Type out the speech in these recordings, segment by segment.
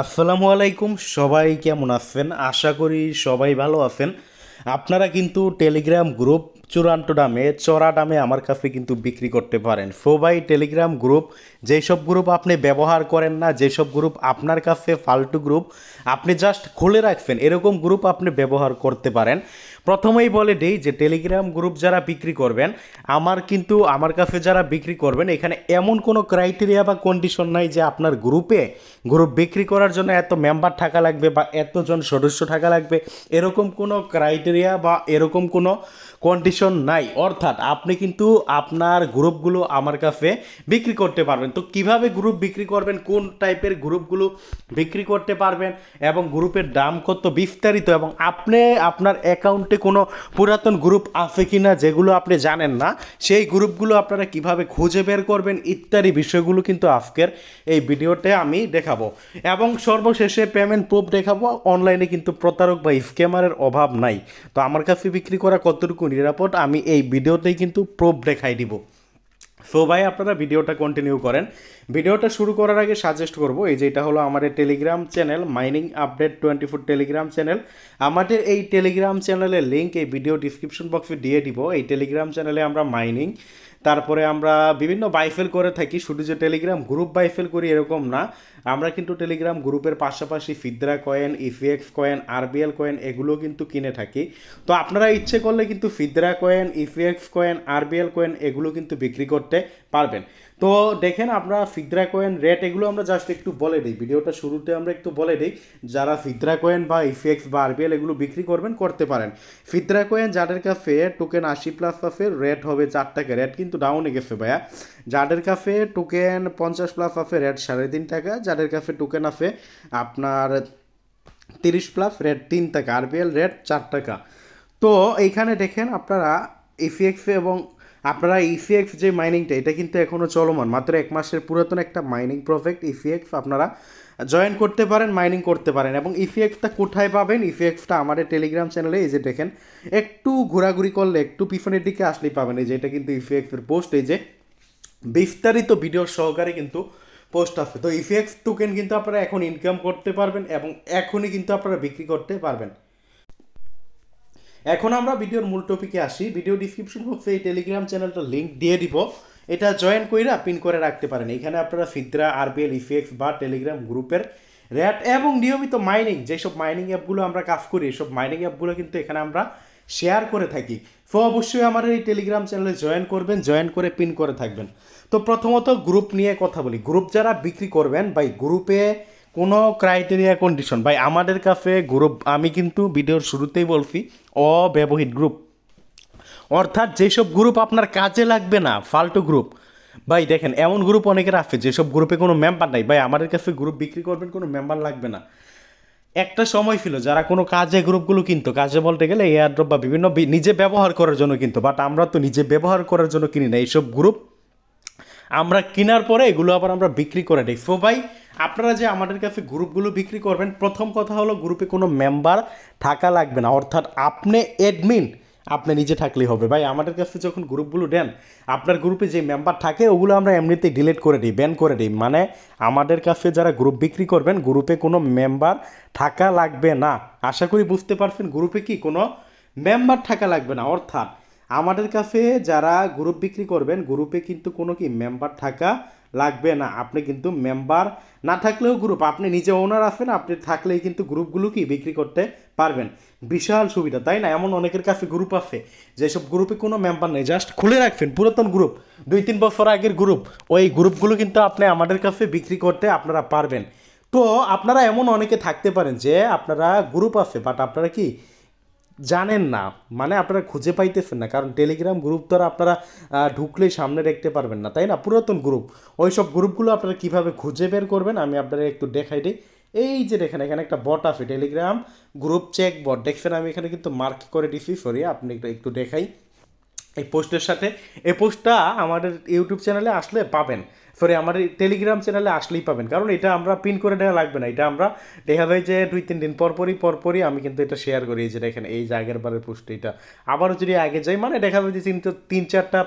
আসসালামু আলাইকুম। সবাই কেমন আছেন? আশা করি সবাই ভালো আছেন। আপনারা কিন্তু টেলিগ্রাম গ্রুপ চূড়ান্ত দামে চড়া দামে আমার কাছে কিন্তু বিক্রি করতে পারেন। সবাই টেলিগ্রাম গ্রুপ যেসব গ্রুপ আপনি ব্যবহার করেন না, যেসব গ্রুপ আপনার কাছে ফালতু গ্রুপ আপনি জাস্ট খুলে রাখছেন, এরকম গ্রুপ আপনি ব্যবহার করতে পারেন। প্রথমেই বলে দিই যে টেলিগ্রাম গ্রুপ যারা বিক্রি করবেন, আমার কাছে যারা বিক্রি করবেন, এখানে এমন কোনো ক্রাইটেরিয়া বা কন্ডিশন নাই যে আপনার গ্রুপ বিক্রি করার জন্য এত মেম্বার থাকা লাগবে বা এতজন সদস্য থাকা লাগবে। এরকম কোনো ক্রাইটেরিয়া বা এরকম কোনো কন্ডিশন নাই। অর্থাৎ আপনি কিন্তু আপনার গ্রুপগুলো আমার কাছে বিক্রি করতে পারবেন। তো কিভাবে গ্রুপ বিক্রি করবেন, কোন টাইপের গ্রুপগুলো বিক্রি করতে পারবেন এবং গ্রুপের দাম কত বিস্তারিত, এবং আপনি আপনার অ্যাকাউন্টে কোনো পুরাতন গ্রুপ আছে কি না যেগুলো আপনি জানেন না, সেই গ্রুপগুলো আপনারা কিভাবে খুঁজে বের করবেন ইত্যাদি বিষয়গুলো কিন্তু আজকের এই ভিডিওতে আমি দেখাবো। এবং সর্বশেষে পেমেন্ট প্রুফ দেখাবো। অনলাইনে কিন্তু প্রতারক বা স্ক্যামারের অভাব নাই। তো আমার কাছে বিক্রি করা কতটুকু নিরাপদ আমি এই ভিডিওতেই কিন্তু প্রুফ দেখাই দিব। সো ভাই, আপনারা ভিডিওটা কন্টিনিউ করেন। ভিডিওটা শুরু করার আগে সাজেস্ট করব, এই যে এটা হলো আমাদের Telegram channel, mining update 24 Telegram channel. আমাদের এই টেলিগ্রাম চ্যানেলের লিঙ্ক এই ভিডিও ডিসক্রিপশন বক্সে দিয়ে দিব। এই টেলিগ্রাম চ্যানেলে আমরা মাইনিং, তারপরে আমরা বিভিন্ন বাইফেল করে থাকি। শুধু যে টেলিগ্রাম গ্রুপ বাইফেল করি এরকম না, আমরা কিন্তু টেলিগ্রাম গ্রুপের পাশাপাশি ফিদ্রা কয়েন, ইফিএক্স কয়েন, আরবিএল কয়েন এগুলো কিন্তু কিনে থাকি। তো আপনারা ইচ্ছে করলে কিন্তু ফিদ্রা কয়েন, ইফিএক্স কয়েন, আরবিএল কয়েন এগুলো কিন্তু বিক্রি করতে পারবেন। তো দেখেন, আমরা ফিদ্রা কয়েন রেট এগুলো আমরা জাস্ট একটু বলে দিই, ভিডিওটা শুরুতে আমরা একটু বলে দিই। যারা ফিদ্রা কয়েন বা ইফিএক্স বা আরবিএল এগুলো বিক্রি করবেন করতে পারেন। ফিদ্রা কয়েন যাদের কাছে টোকেন 80+ আছে রেট হবে 4 টাকা। রেট কিন্তু ডাউনে গেছে ভাইয়া। যাদের কাছে টোকেন 50+ আছে রেট 3.5 টাকা। যাদের কাছে টোকেন আছে আপনার 30+ রেট 3 টাকা। আরবিএল রেট 4 টাকা। তো এইখানে দেখেন আপনারা ইফিএক্স এবং আপনারা ইফিএক্স যে মাইনিংটা, এটা কিন্তু এখনও চলমান, মাত্র 1 মাসের পুরাতন একটা মাইনিং প্রজেক্ট ইফিএক্স। আপনারা জয়েন করতে পারেন, মাইনিং করতে পারেন। এবং ইফিএক্সটা কোথায় পাবেন? ইফিএক্সটা আমাদের টেলিগ্রাম চ্যানেলে, এই যে দেখেন, একটু ঘোরাঘুরি করলে একটু পিছনের দিকে আসলেই পাবেন। এই যে এটা কিন্তু ইফিএক্সের পোস্ট, এই যে বিস্তারিত ভিডিও সহকারে কিন্তু পোস্ট আছে। তো ইফিএক্স টোকেন কিন্তু আপনারা এখন ইনকাম করতে পারবেন এবং এখনই কিন্তু আপনারা বিক্রি করতে পারবেন। এখন আমরা ভিডিওর মূল টপিকে আসি। ভিডিও ডিসক্রিপশন বক্সে এই টেলিগ্রাম চ্যানেলটার লিঙ্ক দিয়ে দিব, এটা জয়েন করে পিন করে রাখতে পারেন। এখানে আপনারা ফিদ্রা, আরবিএল, ইফিএক্স বা টেলিগ্রাম গ্রুপের রেট এবং নিয়মিত মাইনিং, যেসব মাইনিং অ্যাপগুলো আমরা কাজ করি, এসব মাইনিং অ্যাপগুলো কিন্তু এখানে আমরা শেয়ার করে থাকি। তো অবশ্যই আমাদের এই টেলিগ্রাম চ্যানেলে জয়েন করবেন, জয়েন করে পিন করে থাকবেন। তো প্রথমত গ্রুপ নিয়ে কথা বলি। গ্রুপ যারা বিক্রি করবেন ভাই, গ্রুপে কোনো ক্রাইটেরিয়া কন্ডিশন ভাই, আমাদের কাছে গ্রুপ, আমি কিন্তু ভিডিওর শুরুতেই বলছি, অব্যবহৃত গ্রুপ, অর্থাৎ যেসব গ্রুপ আপনার কাজে লাগবে না, ফালতু গ্রুপ। ভাই দেখেন, এমন গ্রুপ অনেকের আছে যেসব গ্রুপে কোনো মেম্বার নাই। ভাই আমাদের কাছে গ্রুপ বিক্রি করবেন, কোনো মেম্বার লাগবে না। একটা সময় ছিল যারা কোনো কাজে গ্রুপগুলো কিনতো, কাজে বলতে গেলে এয়ারড্রপ বা বিভিন্ন নিজে ব্যবহার করার জন্য কিনতো। বাট আমরা তো নিজে ব্যবহার করার জন্য কিনি না এইসব গ্রুপ। আমরা কেনার পরে এগুলো আবার আমরা বিক্রি করে দিই। সো ভাই, আপনারা যে আমাদের কাছে গ্রুপগুলো বিক্রি করবেন, প্রথম কথা হলো গ্রুপে কোনো মেম্বার থাকা লাগবে না। অর্থাৎ আপনি অ্যাডমিন, আপনি নিজে থাকলেই হবে। ভাই আমাদের কাছে যখন গ্রুপগুলো দেন, আপনার গ্রুপে যে মেম্বার থাকে ওগুলো আমরা এমনিতেই ডিলিট করে দিই, ব্যান করে দিই। মানে আমাদের কাছে যারা গ্রুপ বিক্রি করবেন, গ্রুপে কোনো মেম্বার থাকা লাগবে না। আশা করি বুঝতে পারছেন, গ্রুপে কি কোনো মেম্বার থাকা লাগবে না। অর্থাৎ আমাদের কাছে যারা গ্রুপ বিক্রি করবেন, গ্রুপে কিন্তু কোনো কি মেম্বার থাকা লাগবে না। আপনি কিন্তু মেম্বার না থাকলেও গ্রুপ, আপনি নিজে ওনার আছেন, আপনি থাকলেই কিন্তু গ্রুপগুলো কি বিক্রি করতে পারবেন। বিশাল সুবিধা, তাই না? এমন অনেকের কাছে গ্রুপ আছে যেসব গ্রুপে কোনো মেম্বার নেই, জাস্ট খুলে রাখবেন পুরাতন গ্রুপ, 2-3 বছর আগের গ্রুপ। ওই গ্রুপগুলো কিন্তু আপনি আমাদের কাছে বিক্রি করতে আপনারা পারবেন। তো আপনারা এমন অনেকে থাকতে পারেন যে আপনারা গ্রুপ আছে, বাট আপনারা কি জানেন না, মানে আপনারা খুঁজে পাইতেছেন না। কারণ টেলিগ্রাম গ্রুপ দ্বারা আপনারা ঢুকলেই সামনে দেখতে পারবেন না, তাই না? পুরাতন গ্রুপ, ওই সব গ্রুপগুলো আপনারা কীভাবে খুঁজে বের করবেন আমি আপনারা একটু দেখাই দিই। এই যে দেখেন, এখানে একটা বট আছে, টেলিগ্রাম গ্রুপ চেক বট, দেখছেন? আমি এখানে কিন্তু মার্ক করে দিছি, সরি, আপনি একটু দেখাই এই পোস্টের সাথে। এই পোস্টটা আমাদের ইউটিউব চ্যানেলে আসলে পাবেন। সরি আমার এই টেলিগ্রাম চ্যানেলে আসলেই পাবেন, কারণ এটা আমরা পিন করে দেওয়া লাগবে না, এটা আমরা দেখা যায় যে 2-3 দিন পরপরই আমি কিন্তু এটা শেয়ার করি, যে দেখেন এই যে আগের বারের পোস্ট, এটা আবারও যদি আগে যাই মানে দেখা যায় যে কিন্তু 3-4টা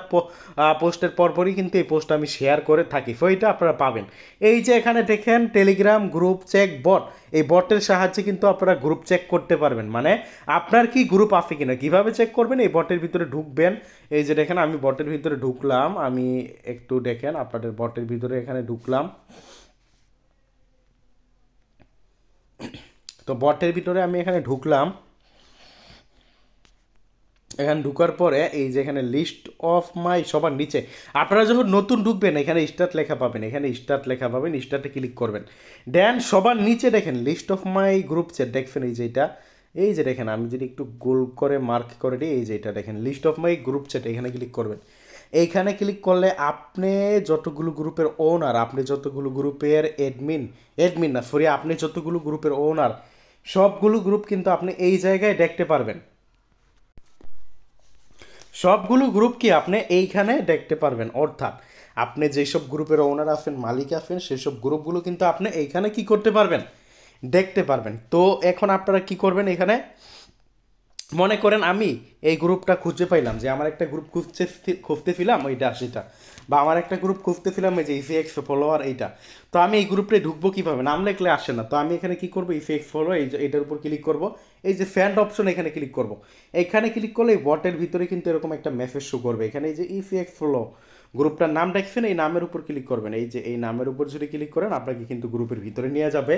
পোস্টের পরপরই কিন্তু এই পোস্ট আমি শেয়ার করে থাকি, তো এটা আপনারা পাবেন। এই যে এখানে দেখেন টেলিগ্রাম গ্রুপ চেক বট, এই বটের সাহায্যে কিন্তু আপনারা গ্রুপ চেক করতে পারবেন, মানে আপনার কি গ্রুপ আছে কিনা কীভাবে চেক করবেন, এই বটের ভিতরে ঢুকবেন। এই যে দেখেন আমি বটের ভিতরে ঢুকলাম, আমি একটু দেখেন আপনাদের বটের ভিতরে এখানে ঢুকলাম। তো বটের ভিতরে আমি এখানে ঢুকলাম, এখানে ঢুকার পরে এই যে এখানে লিস্ট অফ মাই সবার নিচে আপনারা যখন নতুন ঢুকবেন এখানে স্টার্ট লেখা পাবেন, এখানে স্টার্ট লেখা পাবেন, স্টার্টে ক্লিক করবেন। দেন সবার নিচে দেখেন list of my group chat, দেখবেন এই যে এটা, এই যে দেখেন আমি যদি একটু গোল করে মার্ক করে দিই, এই যে এটা দেখেন list of my group chat, এখানে ক্লিক করবেন। এইখানে ক্লিক করলে আপনি যতগুলো গ্রুপের ওনার, আপনি যতগুলো গ্রুপের অ্যাডমিন না সরি, আপনি যতগুলো গ্রুপের ওনার সবগুলো গ্রুপ কিন্তু আপনি এই জায়গায় দেখতে পারবেন, সবগুলো গ্রুপ কি আপনি এইখানে দেখতে পারবেন। অর্থাৎ আপনি যেসব গ্রুপের ওনার আছেন, মালিক আছেন, সেসব গ্রুপগুলো কিন্তু আপনি এইখানে কি করতে পারবেন, দেখতে পারবেন। তো এখন আপনারা কি করবেন, এখানে মনে করেন আমি এই গ্রুপটা খুঁজে পাইলাম, যে আমার একটা গ্রুপ খুঁজতেছিলাম ওইটা সেটা, বা আমার একটা গ্রুপ খুঁজতেছিলাম এই যে ইফিএক্স ফলোয়ার এইটা, তো আমি এই গ্রুপে ঢুকবো কীভাবে, নাম লিখলে আসে না, তো আমি এখানে কি করবো, ইফিএক্স ফলো এই যে এটার উপর ক্লিক করব, এই যে ফ্যান্ড অপশন এখানে ক্লিক করব, এখানে ক্লিক করলে এই বটের ভিতরে কিন্তু এরকম একটা মেসেজ শো করবে, এখানে এই যে ইফিএক্স ফলো গ্রুপটার নাম দেখছেন, এই নামের উপর ক্লিক করবেন, এই যে এই নামের উপর যদি ক্লিক করেন আপনাকে কিন্তু গ্রুপের ভিতরে নিয়ে যাবে।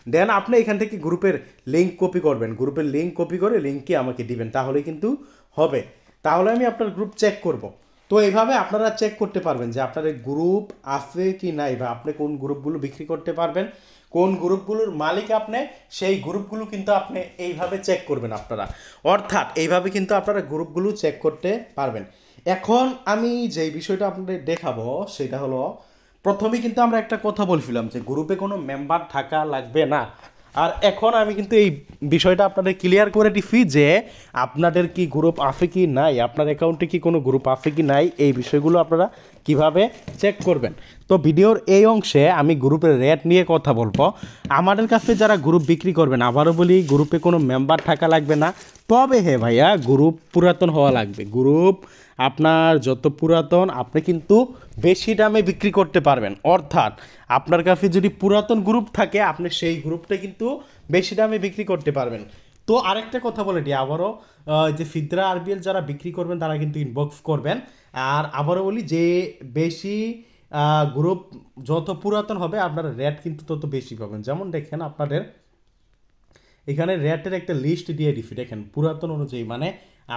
দেন আপনি এখান থেকে গ্রুপের লিঙ্ক কপি করবেন, গ্রুপের লিঙ্ক কপি করে লিঙ্ককে আমাকে দিবেন, তাহলে কিন্তু হবে, তাহলে আমি আপনার গ্রুপ চেক করব। তো এইভাবে আপনারা চেক করতে পারবেন যে আপনার গ্রুপ আছে কি নাই, বা আপনি কোন গ্রুপগুলো বিক্রি করতে পারবেন, কোন গ্রুপগুলোর মালিক আপনি, সেই গ্রুপগুলো কিন্তু আপনি এইভাবে চেক করবেন আপনারা, অর্থাৎ এইভাবে কিন্তু আপনারা গ্রুপগুলো চেক করতে পারবেন। এখন আমি যেই বিষয়টা আপনাদের দেখাবো সেটা হলো, প্রথমে কিন্তু আমরা একটা কথা বলছিলাম যে গ্রুপে কোনো মেম্বার থাকা লাগবে না, আর এখন আমি কিন্তু এই বিষয়টা আপনাদের ক্লিয়ার করে দিচ্ছি যে আপনাদের কি গ্রুপ আছে কি নাই, আপনার অ্যাকাউন্টে কি কোনো গ্রুপ আছে কি নাই, এই বিষয়গুলো আপনারা কিভাবে চেক করবেন। তো ভিডিওর এই অংশে আমি গ্রুপের রেট নিয়ে কথা বলবো। আমাদের কাছে যারা গ্রুপ বিক্রি করবেন, আবারও বলি গ্রুপে কোনো মেম্বার থাকা লাগবে না, তবে হে ভাইয়া গ্রুপ পুরাতন হওয়া লাগবে, গ্রুপ আপনার যত পুরাতন আপনি কিন্তু বেশি দামে বিক্রি করতে পারবেন, অর্থাৎ আপনার কাছে যদি পুরাতন গ্রুপ থাকে আপনি সেই গ্রুপটা কিন্তু বেশি দামে বিক্রি করতে পারবেন। তো আরেকটা কথা বলে দিই আবারও, যে ফিদরা আরবিএল যারা বিক্রি করবেন তারা কিন্তু ইনবক্স করবেন, আর আবারও বলি যে বেশি গ্রুপ যত পুরাতন হবে আপনারা রেট কিন্তু তত বেশি পাবেন। যেমন দেখেন আপনাদের এখানে রেটের একটা লিস্ট দিয়ে দিছি, দেখেন পুরাতন অনুযায়ী, মানে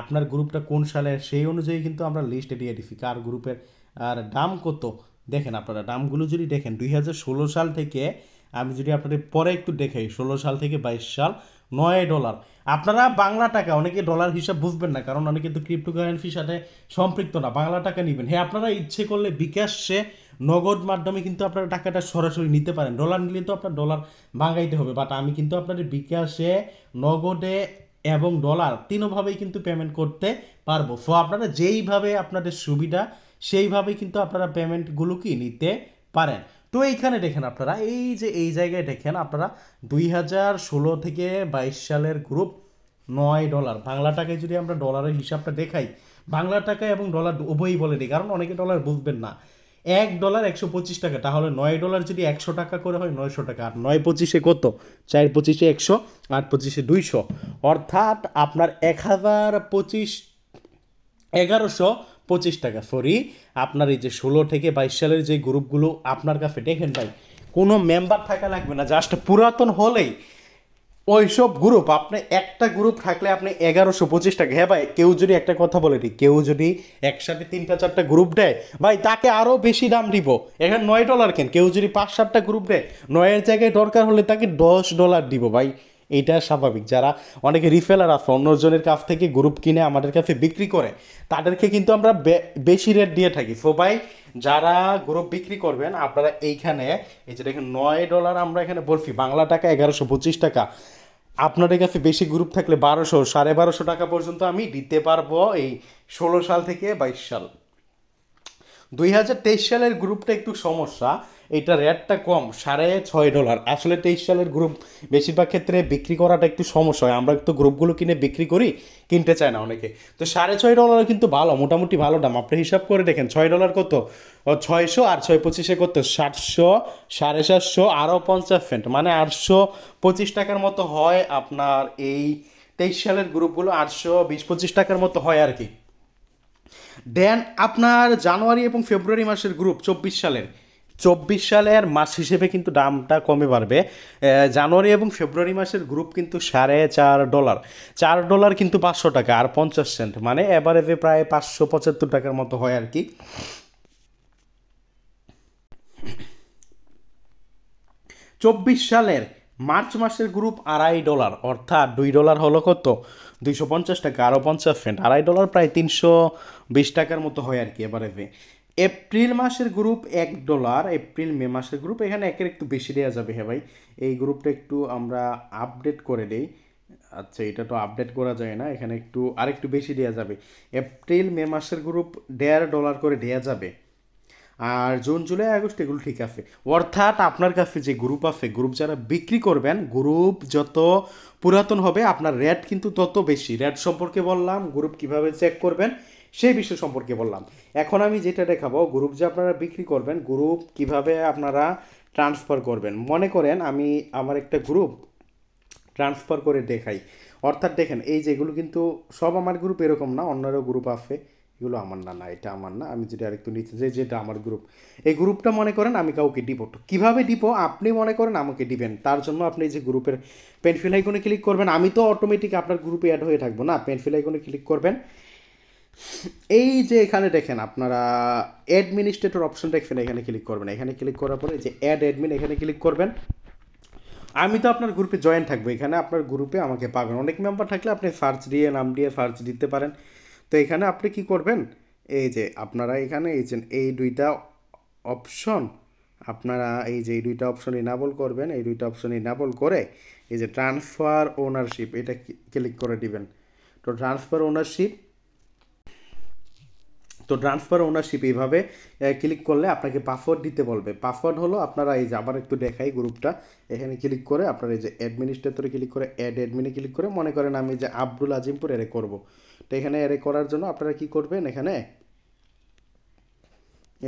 আপনার গ্রুপটা কোন সালের সেই অনুযায়ী কিন্তু আমরা লিস্ট দিয়ে দিছি কার গ্রুপের আর দাম কত। দেখেন আপনারা দামগুলো যদি দেখেন 2016 সাল থেকে, আমি যদি আপনাদের পরে একটু দেখাই 16 সাল থেকে 22 সাল $9। আপনারা বাংলা টাকা, অনেকে ডলার হিসাব বুঝবেন না কারণ অনেকে তো ক্রিপ্টোকারেন্সির সাথে সম্পৃক্ত না, বাংলা টাকা নেবেন। হ্যাঁ আপনারা ইচ্ছে করলে বিকাশে নগদ মাধ্যমে কিন্তু আপনারা টাকাটা সরাসরি নিতে পারেন, ডলার নিলে তো আপনার ডলার ভাঙাইতে হবে, বাট আমি কিন্তু আপনাদের বিকাশে নগদে এবং ডলার তিনোভাবেই কিন্তু পেমেন্ট করতে পারবো। সো আপনারা যেইভাবে আপনাদের সুবিধা সেইভাবেই কিন্তু আপনারা পেমেন্টগুলো কি নিতে পারেন। তো এইখানে দেখেন আপনারা এই যে এই জায়গায় দেখেন আপনারা 2016 থেকে 22 সালের গ্রুপ $9, বাংলা টাকায় যদি আমরা ডলারের হিসাবটা দেখাই, বাংলা টাকা এবং ডলার উভয়ই বলে দিই কারণ অনেকে ডলার বুঝবেন না, $1 125 টাকা, তাহলে $9 যদি 100 টাকা করে হয় 900 টাকা, আর 9-25 কত, 4-25 100, 8-25 200, অর্থাৎ আপনার 1125 টাকা। সরি আপনার এই যে 16 থেকে 22 সালের যে গ্রুপগুলো আপনার কাছে দেখেন ভাই কোনো মেম্বার থাকা লাগবে না, জাস্ট পুরাতন হলেই ওইসব গ্রুপ, আপনি একটা গ্রুপ থাকলে আপনি 1125 টাকা। হ্যাঁ ভাই কেউ যদি একটা কথা বলে দিই, কেউ যদি একসাথে 3-4টা গ্রুপ দেয় ভাই তাকে আরও বেশি দাম দিব, এখানে $9 কেন, কেউ যদি 5-7টা গ্রুপ দেয় 9-এর জায়গায় দরকার হলে তাকে $10 দিব ভাই, এইটা স্বাভাবিক। যারা অনেকে রিফেলার আছে অন্যজনের কাছ থেকে গ্রুপ কিনে আমাদের কাছে বিক্রি করে তাদেরকে কিন্তু আমরা বেশি রেট দিয়ে থাকি। সো ভাই যারা গ্রুপ বিক্রি করবেন আপনারা এইখানে এই যে দেখেন $9 আমরা এখানে বলছি, বাংলা টাকা 1125 টাকা, আপনাদের কাছে বেশি গ্রুপ থাকলে 1200 1250 টাকা পর্যন্ত আমি দিতে পারবো এই 16 সাল থেকে 22 সাল। 2023 সালের গ্রুপটা একটু সমস্যা, এটা রেটটা কম, $6.5। আসলে 23 সালের গ্রুপ বেশিরভাগ ক্ষেত্রে বিক্রি করাটা একটু সমস্যা হয়, আমরা তো গ্রুপগুলো কিনে বিক্রি করি, কিনতে চায় না অনেকে। তো $6.5 কিন্তু ভালো, মোটামুটি ভালো দাম। আপনি হিসাব করে দেখেন $6 কত, 600 আর 6 × 25 কত, 700, 750, আরও 50 সেন্ট, মানে 825 টাকার মতো হয় আপনার এই 23 সালের গ্রুপগুলো, 820-25 টাকার মতো হয় আর কি। দেন আপনার জানুয়ারি এবং ফেব্রুয়ারি মাসের গ্রুপ 24 সালের মাস হিসেবে কিন্তু দামটা কমে বাড়বে। জানুয়ারি এবং ফেব্রুয়ারি মাসের গ্রুপ কিন্তু $4.5, $4 কিন্তু 500 টাকা আর 50 সেন্ট, মানে এভারেজে প্রায় 575 টাকার মতো হয় আর কি। 24 সালের মার্চ মাসের গ্রুপ $2.5, অর্থাৎ $2 হলো কত, 250 টাকা আরও 50 সেন্ট, $2.5 প্রায় 320 টাকার মতো হয় আর কি এভারেজে। এপ্রিল মাসের গ্রুপ $1, এপ্রিল মে মাসের গ্রুপ, এখানে একের একটু বেশি দেওয়া যাবে। হ্যাঁ ভাই, এই গ্রুপটা একটু আমরা আপডেট করে দেই। আচ্ছা, এটা তো আপডেট করা যায় না, এখানে একটু আরেকটু বেশি দেওয়া যাবে। এপ্রিল মে মাসের গ্রুপ $1.5 করে দেওয়া যাবে। আর জুন জুলাই আগস্ট এগুলো ঠিক আছে। অর্থাৎ আপনার কাছে যে গ্রুপ আছে, গ্রুপ যারা বিক্রি করবেন, গ্রুপ যত পুরাতন হবে আপনার রেট কিন্তু তত বেশি। রেট সম্পর্কে বললাম, গ্রুপ কিভাবে চেক করবেন সেই বিষয় সম্পর্কে বললাম। এখন আমি যেটা দেখাবো, গ্রুপ যে আপনারা বিক্রি করবেন, গ্রুপ কিভাবে আপনারা ট্রান্সফার করবেন। মনে করেন আমি আমার একটা গ্রুপ ট্রান্সফার করে দেখাই। অর্থাৎ দেখেন, এই যেগুলো কিন্তু সব আমার গ্রুপ এরকম না, অন্যেরও গ্রুপ আছে, এগুলো আমার না, না এটা আমার না, আমি যেটা আরেকটু নিচে যেটা আমার গ্রুপ, এই গ্রুপটা মনে করেন আমি কাউকে দিব। তো কীভাবে দিব, আপনি মনে করেন আমাকে দিবেন, তার জন্য আপনি যে গ্রুপের পেনফিল আইকনে ক্লিক করবেন। আমি তো অটোমেটিক আপনার গ্রুপে অ্যাড হয়ে থাকবো না, পেনফিল আইকনে ক্লিক করবেন। এই যে এখানে দেখেন আপনারা অ্যাডমিনিস্ট্রেটর অপশন দেখবেন, এখানে ক্লিক করবেন। এখানে ক্লিক করার পরে যে অ্যাড অ্যাডমিন, এখানে ক্লিক করবেন। আমি তো আপনার গ্রুপে জয়েন থাকবো, এখানে আপনার গ্রুপে আমাকে পাবেন। অনেক মেম্বার থাকলে আপনি সার্চ দিয়ে, নাম দিয়ে সার্চ দিতে পারেন। তো এখানে আপনি কি করবেন, এই যে আপনারা এখানে এই দুইটা অপশন, আপনারা এই যে এই দুইটা অপশন ইনাবল করবেন। এই দুইটা অপশন ইনাবল করে এই যে ট্রান্সফার ওনারশিপ, এটা ক্লিক করে দিবেন। তো ট্রান্সফার ওনারশিপ এইভাবে ক্লিক করলে আপনাকে পাসওয়ার্ড দিতে বলবে। পাসওয়ার্ড হলো আপনারা এই যে আবার একটু দেখাই গ্রুপটা, এখানে ক্লিক করে আপনারা এই যে অ্যাডমিনিস্ট্রেটরে ক্লিক করে অ্যাড অ্যাডমিনে ক্লিক করে, মনে করেন আমি যে আব্দুল আজিমপুর এরে করব। তো এখানে এরে করার জন্য আপনারা কি করবেন, এখানে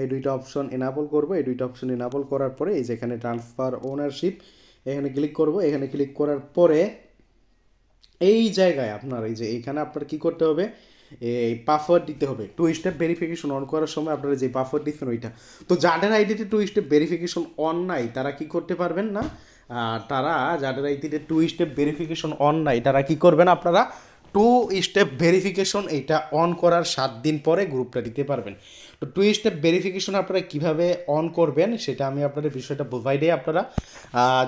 এই দুইটা অপশন এনাবল করব। এই দুইটা অপশন এনাবল করার পরে এই যে এখানে ট্রান্সফার ওনারশিপ, এখানে ক্লিক করব। এখানে ক্লিক করার পরে এই জায়গায় আপনার এই যে এখানে আপনার কি করতে হবে, এই পাসওয়ার্ড দিতে হবে। 2 স্টেপ ভেরিফিকেশন অন করার সময় আপনারা যে পাসওয়ার্ড দিচ্ছেন ওইটা। তো যাদের আইডিতে 2 স্টেপ ভেরিফিকেশন অন নাই তারা কি করতে পারবেন না, তারা যাদের আইডিতে 2 স্টেপ ভেরিফিকেশন অন নাই তারা কি করবেন, আপনারা 2 স্টেপ ভেরিফিকেশন এইটা অন করার 7 দিন পরে গ্রুপটা দিতে পারবেন। তো 2 স্টেপ ভেরিফিকেশন আপনারা কীভাবে অন করবেন সেটা আমি আপনাদের বিষয়টা বোঝাই দিই। আপনারা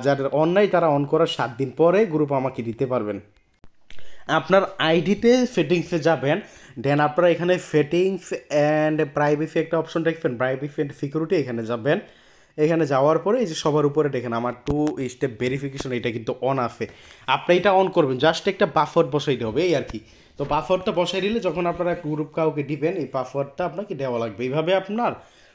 যাদের অন নাই তারা অন করার 7 দিন পরে গ্রুপ আমাকে দিতে পারবেন। আপনার আইডিতে সেটিংসে যাবেন, দেন আপনারা এখানে সেটিংস অ্যান্ড প্রাইভেসি একটা অপশন দেখবেন, প্রাইভেসি অ্যান্ড সিকিউরিটি, এখানে যাবেন। এখানে যাওয়ার পরে এই যে সবার উপরে দেখেন আমার 2 স্টেপ ভেরিফিকেশন, এটা কিন্তু অন আছে। আপনি এটা অন করবেন, জাস্ট একটা পাসওয়ার্ড বসাইতে হবে এই আর কি। তো পাসওয়ার্ডটা বসাই দিলে যখন আপনারা গ্রুপ কাউকে দিবেন, এই পাসওয়ার্ডটা আপনাকে দেওয়া লাগবে। এইভাবে আপনার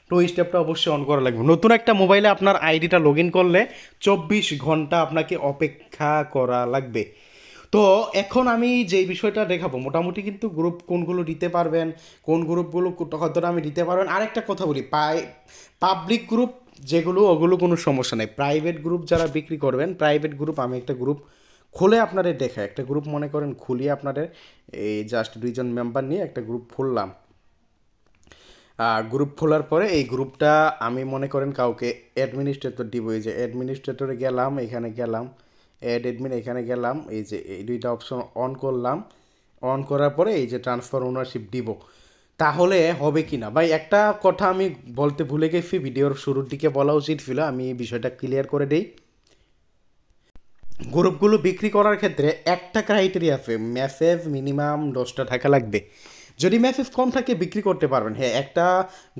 2 স্টেপটা অবশ্যই অন করা লাগবে। নতুন একটা মোবাইলে আপনার আইডিটা লগ ইন করলে 24 ঘন্টা আপনাকে অপেক্ষা করা লাগবে। তো এখন আমি যেই বিষয়টা দেখাবো, মোটামুটি কিন্তু গ্রুপ কোনগুলো দিতে পারবেন, কোন গ্রুপগুলো কতটা আমি দিতে পারবেন। আরেকটা কথা বলি, পাবলিক গ্রুপ যেগুলো ওগুলো কোনো সমস্যা নেই। প্রাইভেট গ্রুপ যারা বিক্রি করবেন, প্রাইভেট গ্রুপ আমি একটা গ্রুপ খুলে আপনাদের দেখাই। একটা গ্রুপ মনে করেন খুলিয়ে আপনাদের এই জাস্ট 2 জন মেম্বার নিয়ে একটা গ্রুপ খুললাম। গ্রুপ খোলার পরে এই গ্রুপটা আমি মনে করেন কাউকে অ্যাডমিনিস্ট্রেটর দিব। এই যে অ্যাডমিনিস্ট্রেটরে গেলাম, এখানে গেলাম, অ্যাড অ্যাডমিন এখানে গেলাম, এই যে এই দুইটা অপশন অন করলাম। অন করার পরে এই যে ট্রান্সফার ওনারশিপ দিব, তাহলে হবে কি না ভাই, একটা কথা আমি বলতে ভুলে গেছি, ভিডিওর শুরুর দিকে বলা উচিত ছিল, আমি এই বিষয়টা ক্লিয়ার করে দিই। গ্রুপগুলো বিক্রি করার ক্ষেত্রে একটা ক্রাইটেরিয়া আছে, মেসেজ মিনিমাম 10টা থাকা লাগবে। যদি মেসেজ কম থাকে বিক্রি করতে পারবেন। হ্যাঁ, একটা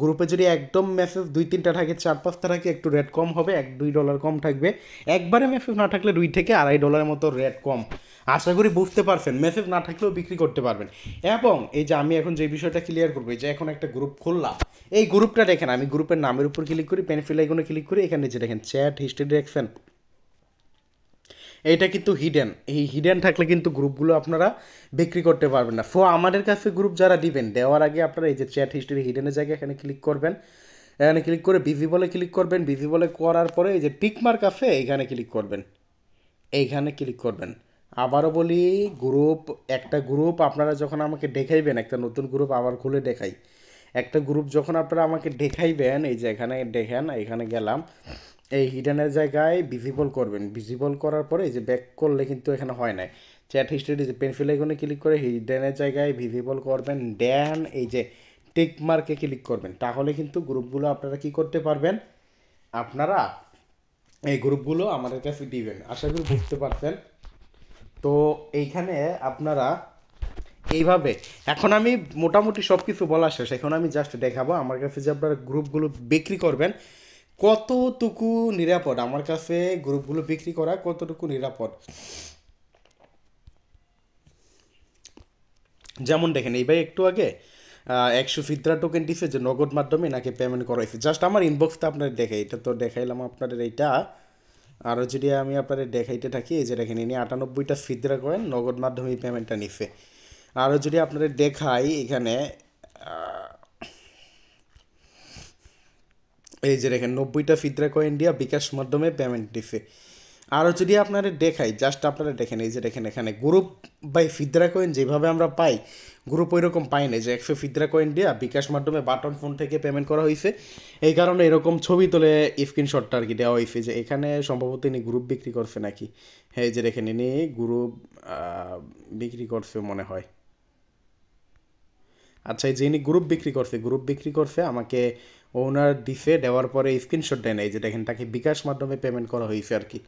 গ্রুপে যদি একদম মেসেজ 2-3টা থাকে, 4-5টা থাকে, একটু রেট কম হবে, $1-2 কম থাকবে। একবারে মেসেজ না থাকলে $2 থেকে $2.5 মতো রেট কম। আশা করি বুঝতে পারছেন, মেসেজ না থাকলেও বিক্রি করতে পারবেন। এবং এই যে আমি এখন যে বিষয়টা ক্লিয়ার করবো, এই যে এখন একটা গ্রুপ খুললাম, এই গ্রুপটা দেখেন, আমি গ্রুপের নামের উপর ক্লিক করি, পেনফিল আইকনে ক্লিক করি, এখানে যে দেখেন চ্যাট হিস্ট্রি দেখছেন, এইটা কিন্তু হিডেন। এই হিডেন থাকলে কিন্তু গ্রুপগুলো আপনারা বিক্রি করতে পারবেন না। আমাদের কাছে গ্রুপ যারা দিবেন, দেওয়ার আগে আপনারা এই যে চ্যাট হিস্ট্রি হিডেনের জায়গায় এখানে ক্লিক করবেন, এখানে ক্লিক করে ভিজিবলে ক্লিক করবেন, ভিজিবলে করার পরে এই যে টিকমার্ক আছে এইখানে ক্লিক করবেন, এইখানে ক্লিক করবেন। আবারও বলি, একটা গ্রুপ আপনারা যখন আমাকে দেখাইবেন, একটা নতুন গ্রুপ আবার খুলে দেখাই, একটা গ্রুপ যখন আপনারা আমাকে দেখাইবেন, এই যে এখানে দেখেন, এখানে গেলাম, এই হিডেনের জায়গায় ভিজিবল করবেন, ভিজিবল করার পরে এই যে ব্যাক করলে কিন্তু এখানে হয় না, চ্যাট হিস্ট্রি যে পেনসিল আইকনে ক্লিক করে হিডেনের জায়গায় ভিজিবল করবেন, দেন এই যে টিক মার্কে ক্লিক করবেন, তাহলে কিন্তু গ্রুপগুলো আপনারা কি করতে পারবেন, আপনারা এই গ্রুপগুলো আমাদের কাছে দিবেন। আশা করি বুঝতে পারছেন। তো এইখানে আপনারা এইভাবে, এখন আমি মোটামুটি সব কিছু বলা শেষ, এখন আমি জাস্ট দেখাবো আমার কাছে যে আপনারা গ্রুপগুলো বিক্রি করবেন কতটুকু নিরাপদ, আমার কাছে গ্রুপগুলো বিক্রি করা কতটুকু নিরাপদ। যেমন দেখেন, এই ভাই একটু আগে 100 ফিদ্রা টোকেন দিছে, যে নগদ মাধ্যমে নাকি পেমেন্ট করা হয়েছে। জাস্ট আমার ইনবক্সটা আপনাদের দেখাই, এটা তো দেখাইলাম আপনাদের এইটা। আরও যদি আমি আপনাদের দেখাইতে থাকি, এই যে দেখেন, ইনি 98টা ফিদ্রা কয়েন নগদ মাধ্যমে পেমেন্টটা নিছে। আরও যদি আপনাদের দেখাই, এখানে এই যে দেখেন 90টা ফিদ্রা কয়েন দিয়া বিকাশ মাধ্যমে পেমেন্ট দিছে। আরও যদি আপনারা দেখাই, জাস্ট আপনারা দেখেন, এই যে দেখেন এখানে গ্রুপ বাই ফিদ্রা কয়েন যেভাবে আমরা পাই, গ্রুপ ওই রকম পাই না, যে 100 ফিদ্রা কয়েন দিয়া বিকাশ মাধ্যমে বাটন ফোন থেকে পেমেন্ট করা হয়েছে। এই কারণে এরকম ছবি তুলে স্ক্রিনশটটা আর কি দেওয়া হয়েছে, যে এখানে সম্ভবত ইনি গ্রুপ বিক্রি করছে নাকি। হ্যাঁ, এই যে দেখেন, ইনি গ্রুপ বিক্রি করছে মনে হয়। আচ্ছা, এই যে ইনি গ্রুপ বিক্রি করছে আমাকে ওনার দিছে, দেওয়ার পরে স্ক্রিনশট দেয় না, এই যে দেখেন তাকে বিকাশ মাধ্যমে পেমেন্ট করা হয়েছে আর কি।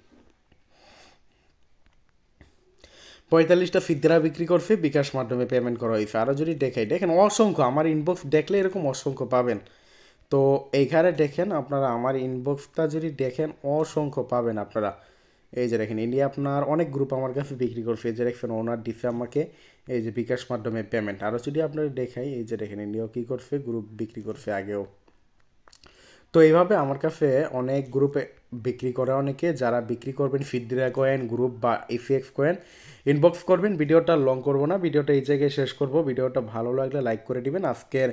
45টা ফিদ্রা বিক্রি করছে, বিকাশ মাধ্যমে পেমেন্ট করা হয়েছে। আরও যদি দেখাই, দেখেন অসংখ্য, আমার ইনবক্স দেখলে এরকম অসংখ্য পাবেন। তো এইখানে দেখেন আপনারা, আমার ইনবক্সটা যদি দেখেন অসংখ্য পাবেন আপনারা। এই যে দেখেন, ইনি আপনার অনেক গ্রুপ আমার কাছে বিক্রি করছে, এই যে দেখছেন ওনার দিছে আমাকে এই যে বিকাশ মাধ্যমে পেমেন্ট। আরও যদি আপনারা দেখাই, এই যে দেখেন ইনিও কী করছে, গ্রুপ বিক্রি করছে আগেও। তো এইভাবে আমার কাছে অনেক গ্রুপে বিক্রি করে অনেকে, যারা বিক্রি করবেন ফিদ্রা কয়েন, গ্রুপ বা এফএক্স কয়েন, ইনবক্স করবেন। ভিডিওটা লং করব না, ভিডিওটা এই জায়গায় শেষ করব। ভিডিওটা ভালো লাগলে লাইক করে দিবেন। আজকের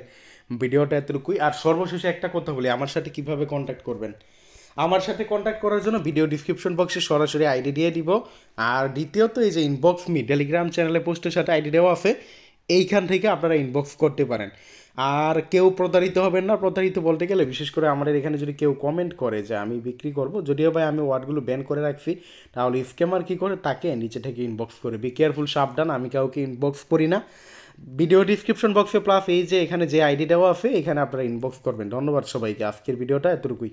ভিডিওটা এতটুকুই। আর সর্বশেষে একটা কথা বলি, আমার সাথে কিভাবে কন্ট্যাক্ট করবেন। আমার সাথে কন্ট্যাক্ট করার জন্য ভিডিও ডিসক্রিপশন বক্সে সরাসরি আইডি দিয়ে দিব। আর দ্বিতীয়ত, এই যে ইনবক্স মি টেলিগ্রাম চ্যানেলে পোস্টের সাথে আইডি দেওয়া আছে, এইখান থেকে আপনারা ইনবক্স করতে পারেন। আর কেউ প্রতারিত হবেন না। প্রতারিত বলতে গেলে, বিশেষ করে আমাদের এখানে যদি কেউ কমেন্ট করে যে আমি বিক্রি করব, যদিও ভাই আমি ওয়ার্ডগুলো ব্যান করে রাখছি, তাহলে স্ক্যামার কী করে, তাকে নিচে থেকে ইনবক্স করে। বি কেয়ারফুল, সাবধান, আমি কাউকে ইনবক্স করি না। ভিডিও ডিসক্রিপশন বক্সে প্লাস এই যে এখানে যে আইডি দেওয়া আছে, এখানে আপনারা ইনবক্স করবেন। ধন্যবাদ সবাইকে। আজকের ভিডিওটা এতটুকুই।